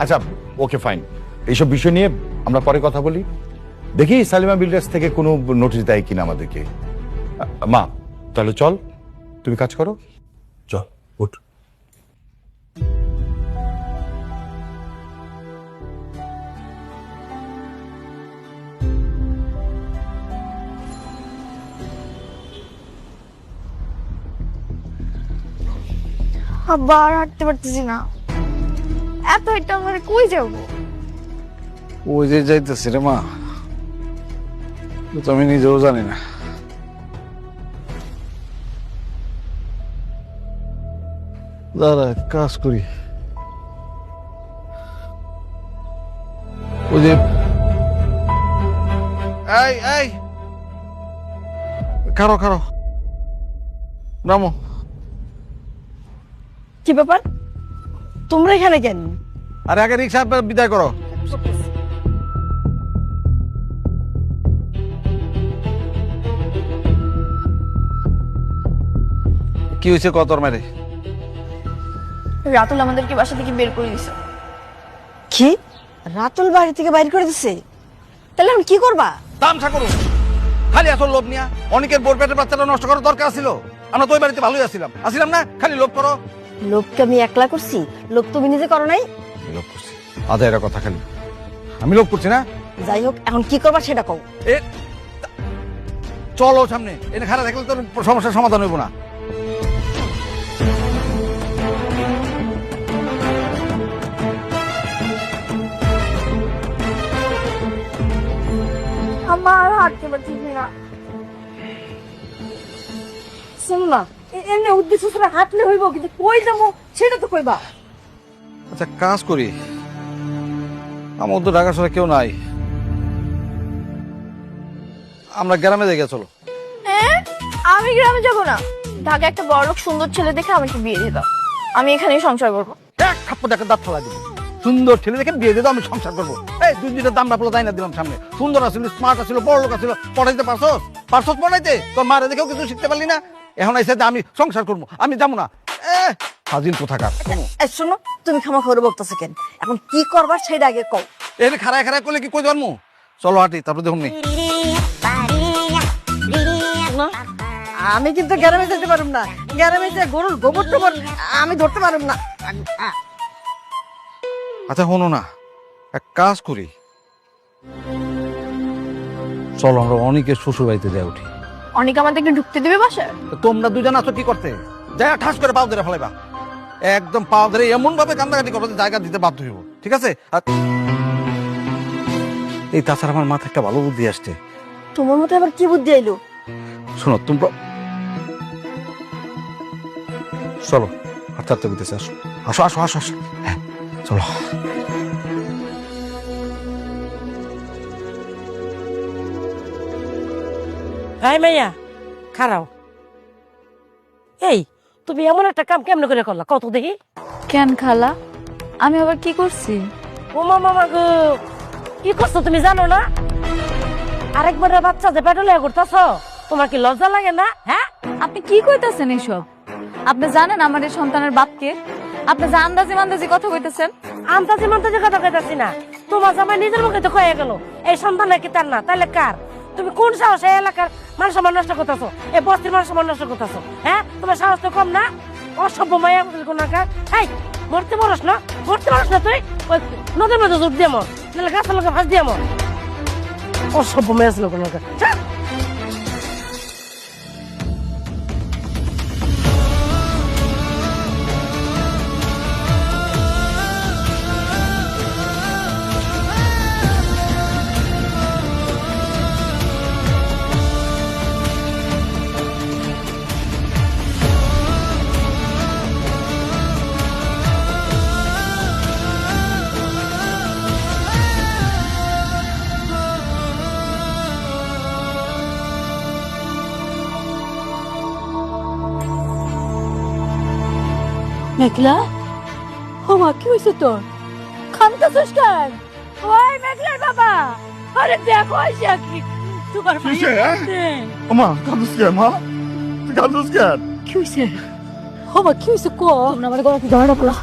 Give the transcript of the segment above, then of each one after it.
আচ্ছা okay fine, এইসব বিষয় নিয়ে আমরা পরে কথা বলি। দেখি সালিমা বিল্ডার্স থেকে কোনো নোটিশ দেয় কিনা আমাদেরকে। মা তাহলে চল, তুমি কাজ করো, চল উঠ। আব্বা আর হাঁটতে পারতেছি না, এত এটা আমরা কই যাবো? ওই যে যাইতেছি রে মা, তো আমি নিজেও জানি না। দাঁড়া কাজ করি। ওই যে এই এই খারো খারো, নামো। কি ব্যাপার, তোমরা এখানে কেন? আরে আগে রিক্সা বিদায় করো। কি হয়েছে কতর মারে? রাতুল আমাদেরকে বাসা থেকে বের করে দিছে। কি? রাতুল বাড়ি থেকে বাইর করে দিছে? তাহলে এখন কি করবা? তামসা করো, খালি এত লোভ নিয়া অনেকের বোর পেটের বাচ্চাটা নষ্ট করার দরকার ছিল? আমরা তো ওই বাড়িতে ভালোই আসছিলাম না? খালি লোভ করো। লোককে আমি একলা করছি, লোক তুমি নিজে করো নাই? লোভ করছি আধা এরা কথা, খালি আমি লোভ করছি না। যাই হোক, এখন কি করবা সেটা কও। এ চলো সামনে, এনে খারাপ থাকলে তোর সমস্যার সমাধান হইব না। আমার হাঁটতে পারতেছি না। শোনো না, এমনি উদ্দেশ্য ছাড়া হাঁটলে হইব, কিন্তু কই যাবো সেটা তো কইবা। আচ্ছা কাজ করি, আমার তো ঢাকা শহরে কেউ নাই, আমরা গ্রামে দেখে চলো। হ্যাঁ, আমি গ্রামে যাব না। ঢাকা একটা বড়লোক সুন্দর ছেলে দেখে আমাকে বিয়ে দিয়ে দাও, আমি এখানেই সংসার করবো। এক থাপ্পড় দেখে দাঁত ফেলা দিব। সুন্দর ছেলে দেখে বিয়ে দিয়ে দাও, আমি সংসার করবো। এই দুই দুইটা দাম রাখলো তাই না দিলাম সামনে। সুন্দর আছিল, স্মার্ট আছিল, বড় লোক আছিল, পড়াইতে পারছস পড়াইতে? তোর মারে দেখেও কিছু শিখতে পারলি না? এখন আইসে আমি সংসার করবো, আমি যাবো না। ফাজিল কোথাকার। এই শোনো, তুমি খামা খবর বলতেছো কেন? এখন কি করবা সেটা আগে কও। এর খারায় খারায় করলে কি কই জন্ম? চলো হাঁটি, তারপরে দেখুন নি। না, আমি কিন্তু গ্রামে যেতে পারুম না। গ্রামে যে গরুর গোবর টোবর আমি ধরতে পারুম না। আচ্ছা শোনো না, এক কাজ করি, চলো আমরা অনেকের শ্বশুর বাড়িতে যাই উঠি। অনেক আমাদেরকে ঢুকতে দেবে বাসায়? তোমরা দুজন আছো কি করতে? যাই ঠাস করে পাও ধরে ফেলাইবা, একদম পাও ধরে এমন ভাবে কান্দাকাটি করবো যে জায়গা দিতে বাধ্য হইব, ঠিক আছে? আর এই তাছাড়া আমার মাথায় একটা ভালো বুদ্ধি আসছে। তোমার মতো আবার কি বুদ্ধি আইলো? শোনো তোমরা, চলো হাঁটতে হাঁটতে বুঝতেছে, আসো আসো আসো আসো আসো, হ্যাঁ চলো। এই মাইয়া খারাও, এই তুমি এমন একটা কাম কেমনে করে করলা কত দেখি? কেন খালা, আমি আবার কি করছি? ও মামা গো, কি করছো তুমি জানো না? আরেকবার বাচ্চা যে পেটলে করতেছ, তোমার কি লজ্জা লাগে না? হ্যাঁ, আপনি কি কইতাছেন এসব? আপনি জানেন আমার এই সন্তানের বাপকে? আপনি যে আন্দাজি মান্দাজি কথা কইতেছেন। আন্তাজি মান্তাজি কথা কইতাছি না, তোমার জামাই নিজের মুখে তো কয়ে গেল এই সন্তান নাকি তার না, তাহলে কার? তুমি কোন সাহসে এলাকার মান সম্মান নষ্ট করতেছো, এই বস্তির মান সম্মান নষ্ট করতেছো? হ্যাঁ, তোমার সাহস তো কম না? অসভ্য মায়া কোনাকার। এই মরতে পারস না, মরতে পারস না তুই? ওই নদীর মধ্যে জোর দিয়ে মর, নাহলে গাছের লোকে ফাঁস দিয়ে মর। অসভ্য মায়া ছিল কোনাকার। মেঘলা, ও মা কি হয়েছে তোর? কান্দাছিস কেন? ওই মেঘলার বাবা, আরে দেখো আইসা কি তোমার মা কাঁদুস কেন? মা কাঁদুস কেন? কি হয়েছে? ও মা কি হয়েছে? কো আমার গলা কি ধরা পড়া?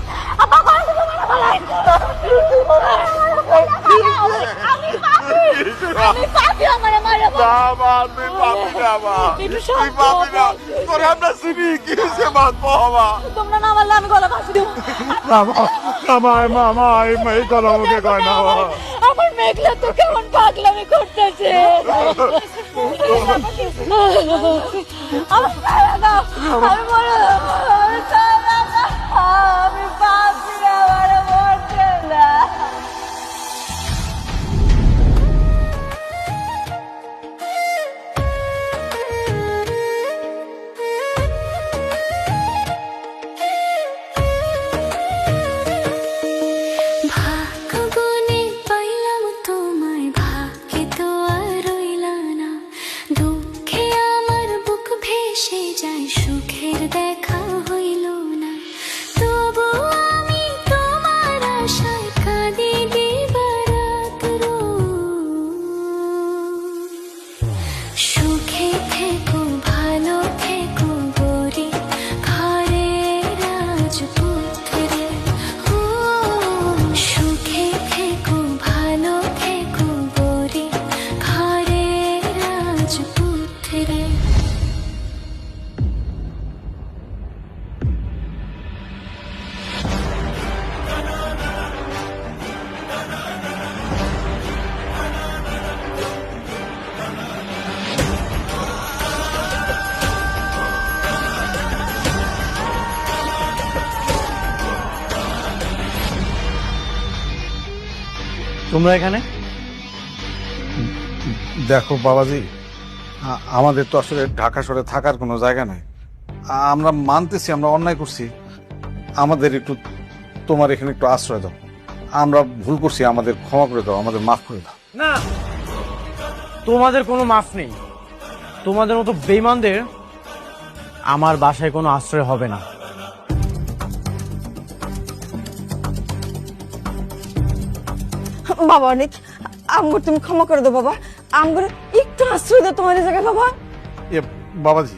না মা, তুই পাবি না মা, তুই পাবি না, তোরে আমরা চিনি, কি হয়েছে মা, কহ মা। তোমরা না মারলে আমি গলা ফাঁসি দেবো। এই কথা মুখে কয় না মা। আমার মেঘলা তো কেমন পাগলামি করতেছে। আমার ছায়া দাও, আমি মরে যাবো, আমার ছায়া দাও, আমি বাঁচি না, আমার মরতে না। ভাগ্যগুণে পাইলাম তোমায়, ভাগ্যে তো আর রইলা না। দুঃখে আমার বুক ভেসে যায়, সুখের দেখা হইল না। তবু আমি তোমার আশায় কাঁদি দিবারাত রোজ। সুখে থেকো, ভালো থেকো গরি, ঘরে রাজপুত্রে। ও সুখে থেকো, ভালো থেকো গরি, ঘরে রাজপুত্রে। তোমরা এখানে দেখো বাবাজি, আমাদের তো আসলে ঢাকা শহরে থাকার কোনো জায়গা নাই। আমরা মানতেছি আমরা অন্যায় করছি, আমাদের একটু তোমার এখানে একটু আশ্রয় দাও। আমরা ভুল করছি, আমাদের ক্ষমা করে দাও, আমাদের মাফ করে দাও। না, তোমাদের কোনো মাফ নেই। তোমাদের মতো বেঈমানদের আমার বাসায় কোনো আশ্রয় হবে না। বাবা অনেক আমগর তুমি ক্ষমা করে দাও বাবা, আমগর একটু আশ্রয় দাও তোমার এই জায়গায় বাবা। এ বাবাজি,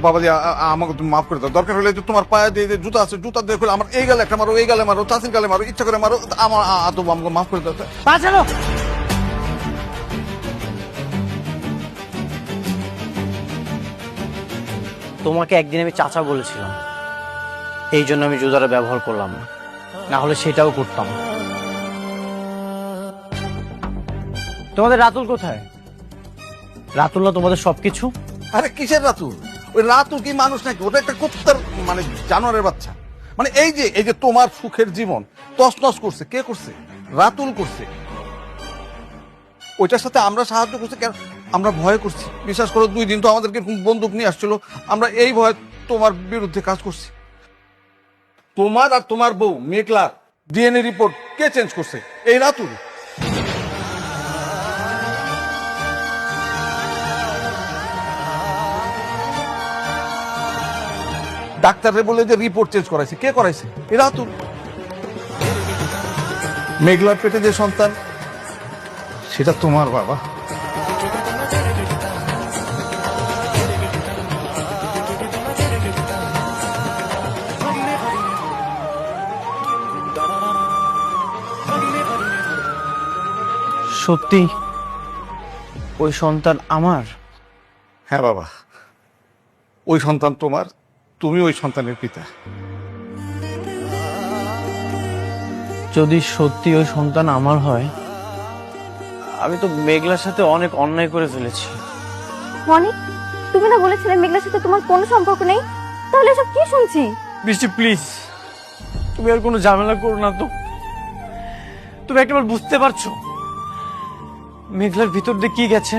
বাবাজি আমাকে তুমি মাফ করে দাও। দরকার হলে যে তোমার পায়ে দিয়ে যে জুতা আছে, জুতা দিয়ে খুলে আমার এই গালে একটা মারো, এই গালে মারো, চাষির গালে মারো, ইচ্ছা করে মারো, আমার তো আমাকে মাফ করে দাও। বাঁচালো। তোমাকে একদিন আমি চাচা বলেছিলাম, এই জন্য আমি জুতাটা ব্যবহার করলাম না, না হলে সেটাও করতাম। তোমাদের রাতুল কোথায়? রাতুল না তোমাদের সবকিছু? আরে কিসের রাতুল? ওই রাতুল কি মানুষ নাকি? ওটা একটা কুত্তার মানে জানোয়ারের বাচ্চা। মানে এই যে তোমার সুখের জীবন তছনছ করছে, কে করছে? রাতুল করছে। ওইটার সাথে আমরা সাহায্য করছি কেন? আমরা ভয় করছি। বিশ্বাস করো, 2 দিন তো আমাদেরকে বন্দুক নিয়ে আসছিল, আমরা এই ভয়ে তোমার বিরুদ্ধে কাজ করছি। তোমার আর তোমার বউ মেঘলার ডিএনএ রিপোর্ট কে চেঞ্জ করছে? এই রাতুল। ডাক্তারে বলে যে রিপোর্ট চেঞ্জ করাইছে, কে করাইছে? এ রাতুল। মেঘলার পেটে যে সন্তান, সেটা তোমার বাবা। সত্যি ওই সন্তান আমার? হ্যাঁ বাবা, ওই সন্তান তোমার, তুমি ওই সন্তানের পিতা। যদি সত্যি ওই সন্তান আমার হয়, আমি তো মেঘলার সাথে অনেক অন্যায় করে ফেলেছি। অনেক, তুমি না বলেছিলে মেঘলার সাথে তোমার কোনো সম্পর্ক নেই, তাহলে এসব কি শুনছি? বৃষ্টি প্লিজ, তুমি আর কোনো ঝামেলা করো না তো। তুমি একবার বুঝতে পারছো মেঘলার ভিতর দিয়ে কি গেছে?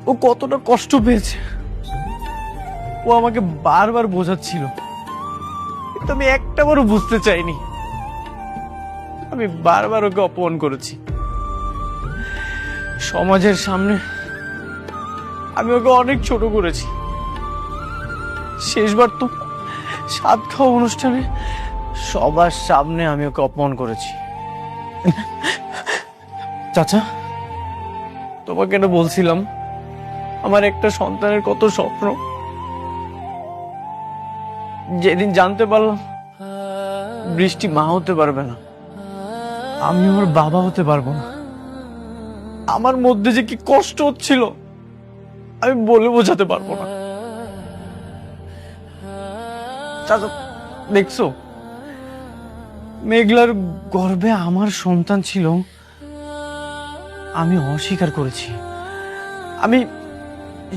ও কতটা কষ্ট পেয়েছে। ও আমাকে বারবার বোঝাচ্ছিল, কিন্তু আমি একটাবারও বুঝতে চাইনি। আমি বারবার ওকে অপমান করেছি। সমাজের সামনে আমি ওকে অনেক ছোট করেছি। শেষবার তো সাত খাওয়া অনুষ্ঠানে সবার সামনে আমি ওকে অপমান করেছি। চাচা, তোমাকে না বলছিলাম আমার একটা সন্তানের কত স্বপ্ন। যেদিন জানতে পারলাম বৃষ্টি মা হতে পারবে না, আমি ওর বাবা হতে পারবো না, আমার মধ্যে যে কি কষ্ট হচ্ছিল আমি বলে বোঝাতে পারবো না। চাচা দেখছো, মেঘলার গর্ভে আমার সন্তান ছিল, আমি অস্বীকার করেছি, আমি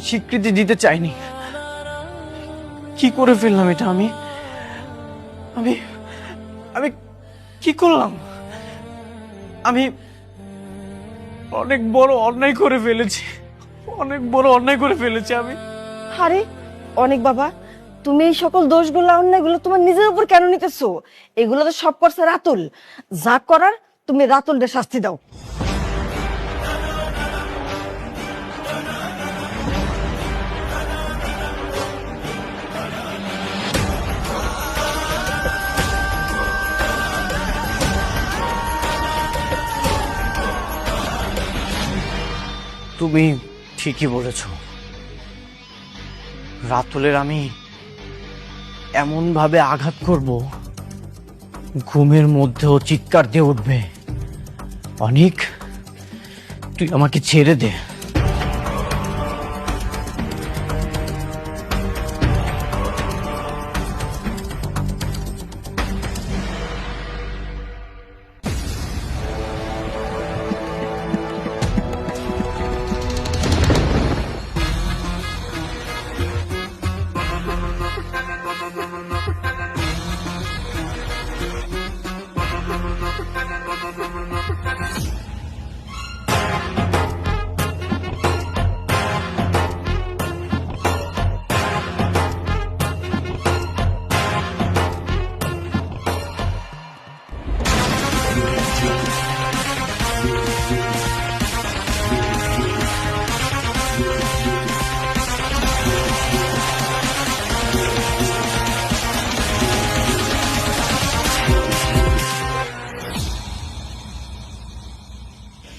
স্বীকৃতি দিতে চাইনি। কি করে ফেললাম এটা? আমি আমি আমি কি করলাম? আমি অনেক বড় অন্যায় করে ফেলেছি, অনেক বড় অন্যায় করে ফেলেছি আমি। আরে অনেক বাবা, তুমি এই সকল দোষগুলো অন্যায়গুলো তোমার নিজের উপর কেন নিতেছো? এগুলো তো সব করছে রাতুল। যা করার তুমি রাতুলকে শাস্তি দাও। তুমি ঠিকই বলেছ, রাতুলের আমি এমন ভাবে আঘাত করব ঘুমের মধ্যেও চিৎকার দিয়ে উঠবে, অনেক তুই আমাকে ছেড়ে দে।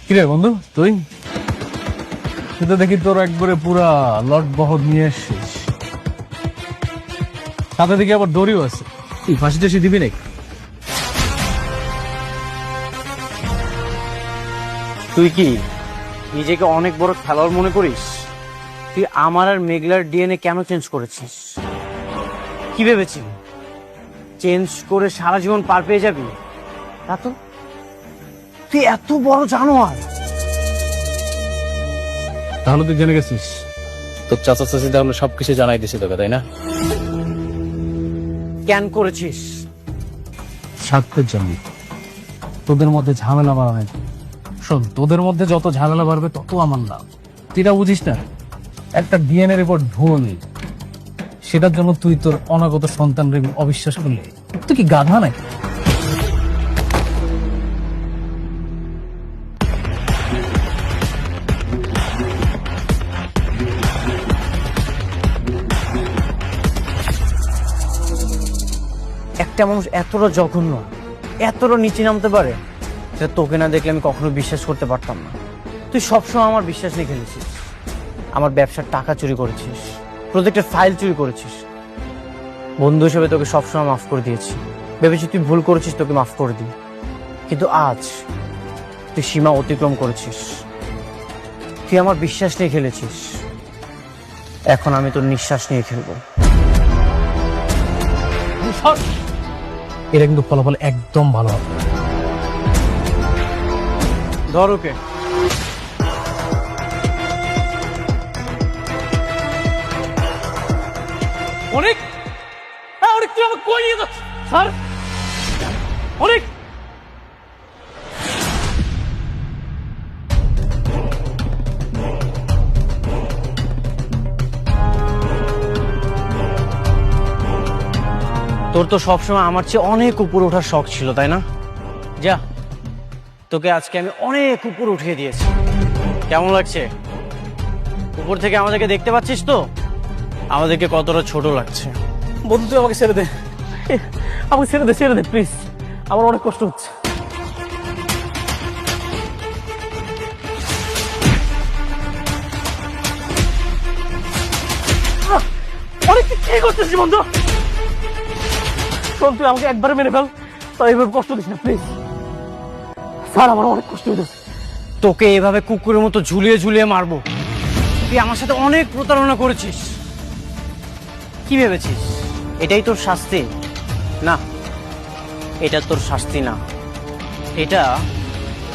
কিরে বন্ধু, তুই তো দেখি তোর একবারে পুরা লট বহর নিয়ে এসছিস, সাথে দেখি আবার দড়িও আছে। তুই ফাঁসি টাসি দিবি নাকি? তুই কি নিজেকে অনেক বড় খেলোয়াড় মনে করিস? তুই আমার আর মেঘলার ডিএনএ কেন চেঞ্জ করেছিস? কি ভেবেছিলি চেঞ্জ করে সারা জীবন পার পেয়ে যাবি? তা তো তুই এত বড় জানোয়ার। তাহলে তুই জেনে গেছিস তোর চাচা চাচি তাহলে সবকিছু জানাই দিছে তোকে, তাই না? কেন করেছিস? স্বার্থের জন্য, তোদের মধ্যে ঝামেলা বাড়াবে। শোন, তোদের মধ্যে যত ঝামেলা বাড়বে তত আমার লাভ। তুই এটা বুঝিস না? একটা ডিএনএ রিপোর্ট ভুল, সেটার জন্য তুই তোর অনাগত সন্তানকে অবিশ্বাস করলি? তুই কি গাধা নাকি? একটা মানুষ এতটা জঘন্য, এতটা নিচে নামতে পারে, সেটা তোকে না দেখলে আমি কখনো বিশ্বাস করতে পারতাম না। তুই সবসময় আমার বিশ্বাস নিয়ে খেলেছিস, আমার ব্যবসার টাকা চুরি করেছিস, প্রজেক্টের ফাইল চুরি করেছিস। বন্ধু হিসেবে তোকে সবসময় মাফ করে দিয়েছি, ভেবেছি তুই ভুল করেছিস, তোকে মাফ করে দিই। কিন্তু আজ তুই সীমা অতিক্রম করেছিস, তুই আমার বিশ্বাস নিয়ে খেলেছিস, এখন আমি তোর নিঃশ্বাস নিয়ে খেলবো। এটা কিন্তু ফলাফল একদম ভালো হবে। ধর ওকে। অনেক অনেক তুই আমাকে কই নিয়ে যাচ্ছিস? স্যার অনেক, তোর তো সবসময় আমার চেয়ে অনেক উপরে ওঠার শখ ছিল, তাই না? যা, তোকে আজকে আমি অনেক উপরে উঠিয়ে দিয়েছি। কেমন লাগছে? উপর থেকে আমাদেরকে দেখতে পাচ্ছিস তো, আমাদেরকে কতটা ছোট লাগছে। বন্ধু তুই আমাকে ছেড়ে দে, আমাকে ছেড়ে দে, ছেড়ে দে প্লিজ, আমার অনেক কষ্ট হচ্ছে। অনেক কি করতেছিস বন্ধু? শোন, তুই আমাকে একবারে মেরে ফেল, তাই এভাবে কষ্ট দিস না প্লিজ। স্যার আমার অনেক কষ্ট হইতেছে, তোকে এভাবে কুকুরের মতো ঝুলিয়ে ঝুলিয়ে মারবো? তুই আমার সাথে অনেক প্রতারণা করেছিস। কি ভেবেছিস এটাই তোর শাস্তি? না, এটা তোর শাস্তি না, এটা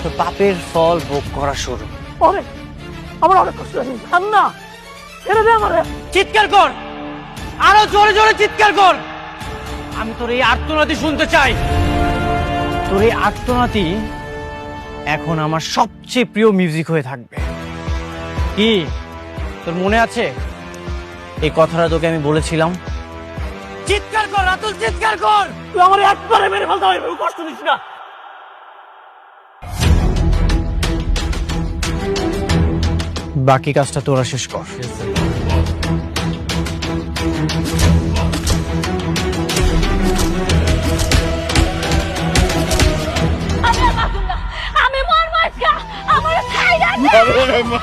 তোর পাপের ফল ভোগ করা শুরু। আমার অনেক কষ্ট হচ্ছে, ছাড় না, ছেড়ে দে আমারে। চিৎকার কর, আরো জোরে জোরে চিৎকার কর। আমি তোর এই আর্তনাদি শুনতে চাই। তোর এই আর্তনাদি এখন আমার সবচেয়ে প্রিয় মিউজিক হয়ে থাকবে। কি তোর মনে আছে এই কথাটা তোকে আমি বলেছিলাম? চিৎকার কর রাতুল, চিৎকার কর। তুই আমার একবারে মেরে ফেলতে হবে, কষ্ট দিস না। বাকি কাজটা তোরা শেষ কর। আমি মরবো আজকে, আমার ছাইরা দে।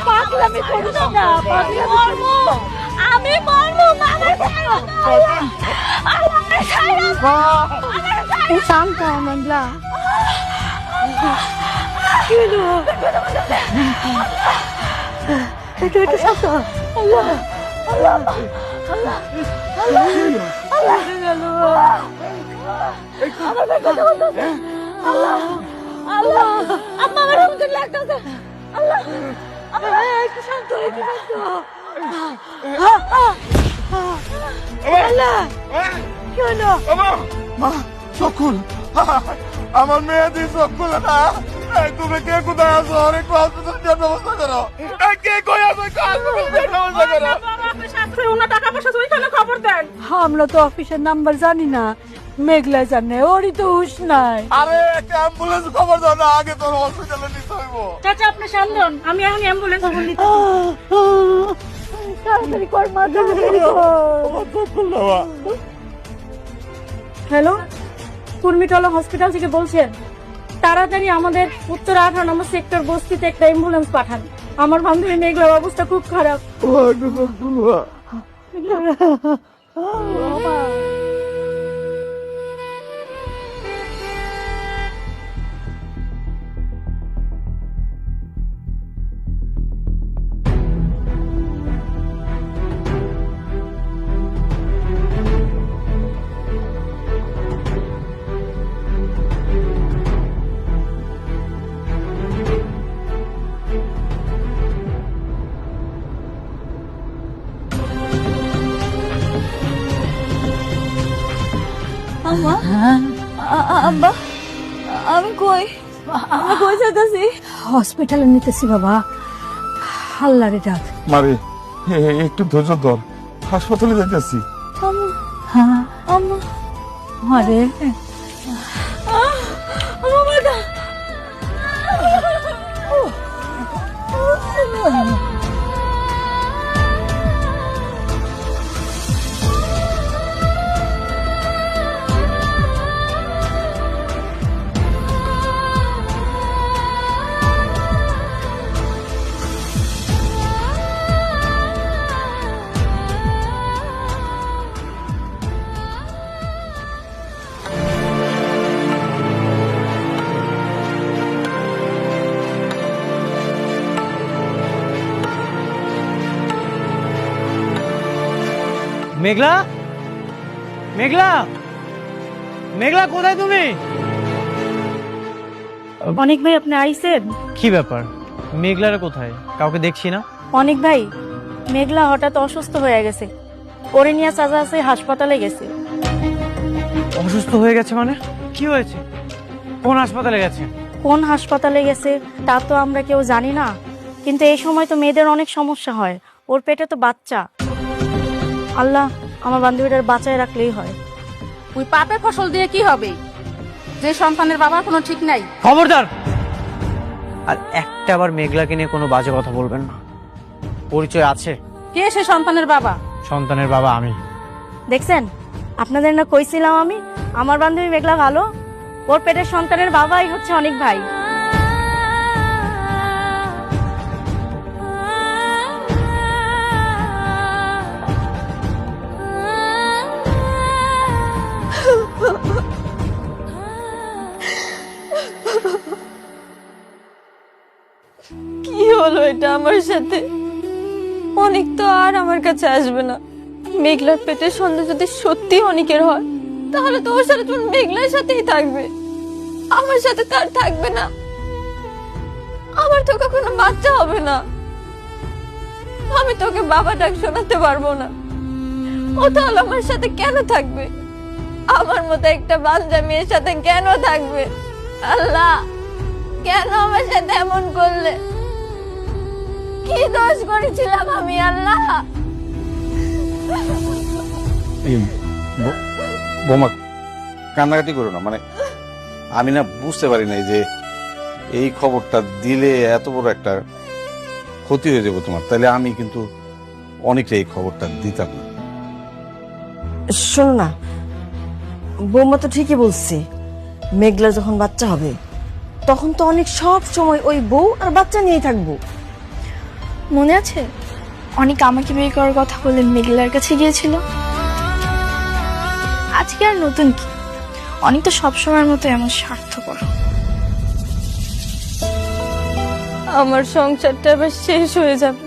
পাগলামি করিস না, পাগলামি মরবো, আমি মরবো, আমার ছাইরা দে। আমার ছাইরা দে। শান্ত মেঘলা। একটু শান্ত। আল্লাহ আল্লাহ আল্লাহ আল্লাহ আল্লাহ আল্লাহ আম্মা আমার হুমকি লাগতেছে। আল্লাহ একটু শান্ত, একটু শান্ত। আল্লাহ কি হলো? মা চকুল, আমার মেয়ে দিয়ে চোখ খুলে না। তুমি কে কোথায় আছো? অনেক হসপিটাল ব্যবস্থা করো। কে কই আছো? ব্যবস্থা করো। আমরা তো অফিসের নাম্বার জানি না, মেঘলা জানে, ওরই তো হুশ নাই। আরে একটা অ্যাম্বুলেন্স খবর দাও না, আগে তোর হসপিটালে নিতে হইব। চাচা আপনি শান্ত হন, আমি এখন অ্যাম্বুলেন্স ফোন দিচ্ছি। তাড়াতাড়ি কর মা, তাড়াতাড়ি কর। হ্যালো, কুর্মিটলা হসপিটাল থেকে বলছেন? তাড়াতাড়ি আমাদের উত্তর 18 নম্বর সেক্টর বস্তিতে একটা অ্যাম্বুলেন্স পাঠান। আমার বান্ধবী মেঘলার অবস্থা খুব খারাপ। আম্মা, আব্বা, আমি কই? আমি কই যাইতাছি? হসপিটালে নিতেছি বাবা, আল্লাহরে ডাক। মারে একটু ধৈর্য ধর, হাসপাতালে যাইতেছি। হ্যাঁ আম্মা, আরে আমার মাথা। মেঘলা, মেঘলা, মেঘলা কোথায় তুমি? অনেক ভাই আপনি আইছেন? কি ব্যাপার, মেঘলারা কোথায়? কাউকে দেখছি না। অনেক ভাই, মেঘলা হঠাৎ অসুস্থ হয়ে গেছে, ওরে নিয়ে চাচা আছে হাসপাতালে গেছে। অসুস্থ হয়ে গেছে মানে? কি হয়েছে? কোন হাসপাতালে গেছে? কোন হাসপাতালে গেছে তা তো আমরা কেউ জানি না, কিন্তু এই সময় তো মেয়েদের অনেক সমস্যা হয়, ওর পেটে তো বাচ্চা। আল্লাহ আমার বান্ধবীটার বাঁচায় রাখলেই হয়। ওই পাপে ফসল দিয়ে কি হবে, যে সন্তানের বাবার কোনো ঠিক নাই। খবরদার, আর একটা আবার মেঘলাকে নিয়ে কোনো বাজে কথা বলবেন না। পরিচয় আছে? কে সে সন্তানের বাবা? সন্তানের বাবা আমি। দেখছেন, আপনাদের না কইছিলাম আমি, আমার বান্ধবী মেঘলা ভালো, ওর পেটের সন্তানের বাবাই হচ্ছে অনেক ভাই। বলো এটা আমার সাথে? অনেক তো আর আমার কাছে আসবে না। মেঘলার পেটের সন্তান যদি সত্যি অনেকের হয়, তাহলে তো ওর সাথে তোমার মেঘলার সাথেই থাকবে, আমার সাথে তার থাকবে না। আমার তো কখনো বাচ্চা হবে না, আমি তোকে বাবা ডাক শোনাতে পারবো না। ও তাহলে আমার সাথে কেন থাকবে? আমার মতো একটা বাচ্চা মেয়ের সাথে কেন থাকবে? আল্লাহ, কেন আমার সাথে এমন করলে? কি দোষ করেছিলাম আমি আল্লাহ? বোমা কান্নাকাটি করো না, মানে আমি না বুঝতে পারি নাই যে এই খবরটা দিলে এত বড় একটা ক্ষতি হয়ে যাবে তোমার। তাহলে আমি কিন্তু অনেকটা এই খবরটা দিতাম না। শোনো না, বৌমা তো ঠিকই বলছে, মেঘলা যখন বাচ্চা হবে তখন তো অনেক সব সময় ওই বউ আর বাচ্চা নিয়েই থাকবো। মনে আছে অনেক আমাকে বিয়ে করার কথা বলে মেঘলার কাছে গিয়েছিল? আজকে আর নতুন কি, অনেক তো সবসময়ের মতো এমন স্বার্থপর। আমার সংসারটা এবার শেষ হয়ে যাবে,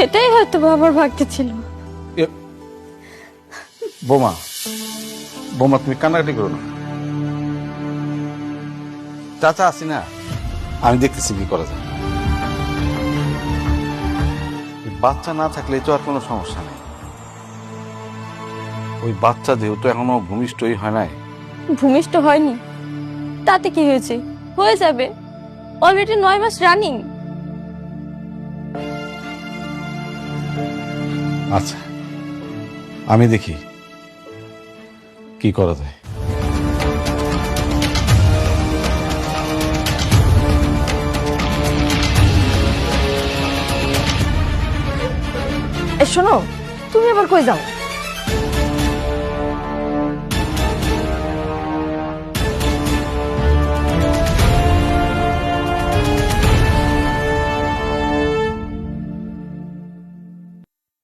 এটাই হয়তো বাবার ভাগ্যে ছিল। বোমা বোমা তুমি কান্নাকাটি করো না। চাচা আসি না, আমি দেখতেছি কি করা যায়। বাচ্চা না থাকলে তো আর কোনো সমস্যা নেই। ওই বাচ্চা যেহেতু এখনো ভূমিষ্ঠই হয় নাই। ভূমিষ্ঠ হয়নি তাতে কি হয়েছে? হয়ে যাবে, অলরেডি 9 মাস রানিং। আচ্ছা, আমি দেখি কি করা যায়। শোনো, তুমি আবার কই যাও?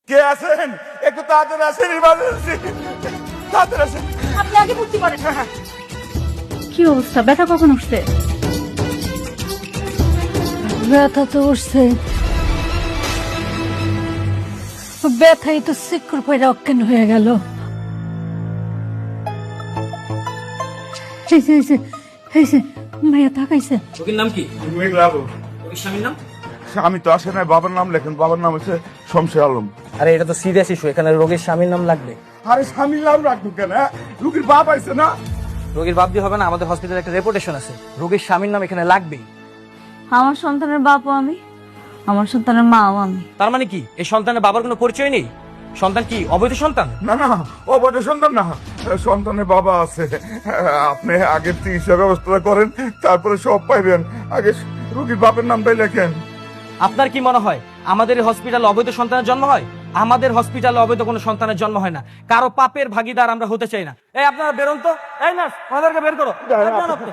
কে আছেন? একটু তাড়াতাড়ি আসেন, তাড়াতাড়ি আসেন। আপনি আগে ভর্তি করেন। কি অবস্থা? ব্যথা কখন উঠছে? ব্যথা তো উঠছে, ব্যথাই তো সিকুর পয়রা অজ্ঞান হয়ে গেল। মাইয়া তাকাইছে। রোগীর নাম কি? মেঘলা। রোগীর স্বামীর নাম? আমি তো আসে নাই, বাবার নাম লেখেন। বাবার নাম হচ্ছে শমশের আলম। আরে এটা তো সিরিয়াস ইস্যু, এখানে রোগীর স্বামীর নাম লাগবে। আরে স্বামীর নাম রাখবো কেন? রুগীর বাপ আইছে না। রোগীর বাপ দিয়ে হবে না, আমাদের হসপিটালে একটা রেপুটেশন আছে, রোগীর স্বামীর নাম এখানে লাগবেই। আমার সন্তানের বাপও আমি, আমার সন্তানের মাও আমি। তার মানে কি এই সন্তানের বাবার কোনো পরিচয় নেই? সন্তান কি অবৈধ সন্তান? না না, অবৈধ সন্তান না, সন্তানের বাবা আছে। আপনি আগে চিকিৎসা ব্যবস্থা করেন, তারপরে সব পাইবেন। আগে রুগীর বাপের নামটাই লেখেন। আপনার কি মনে হয় আমাদের এই হসপিটালে অবৈধ সন্তানের জন্ম হয়? আমাদের হসপিটালে অবৈধ কোনো সন্তানের জন্ম হয় না। কারো পাপের ভাগিদার আমরা হতে চাই না। এই আপনারা বেরোন তো। এই নার্স, ওনাদেরকে বের করো। যান আপনি।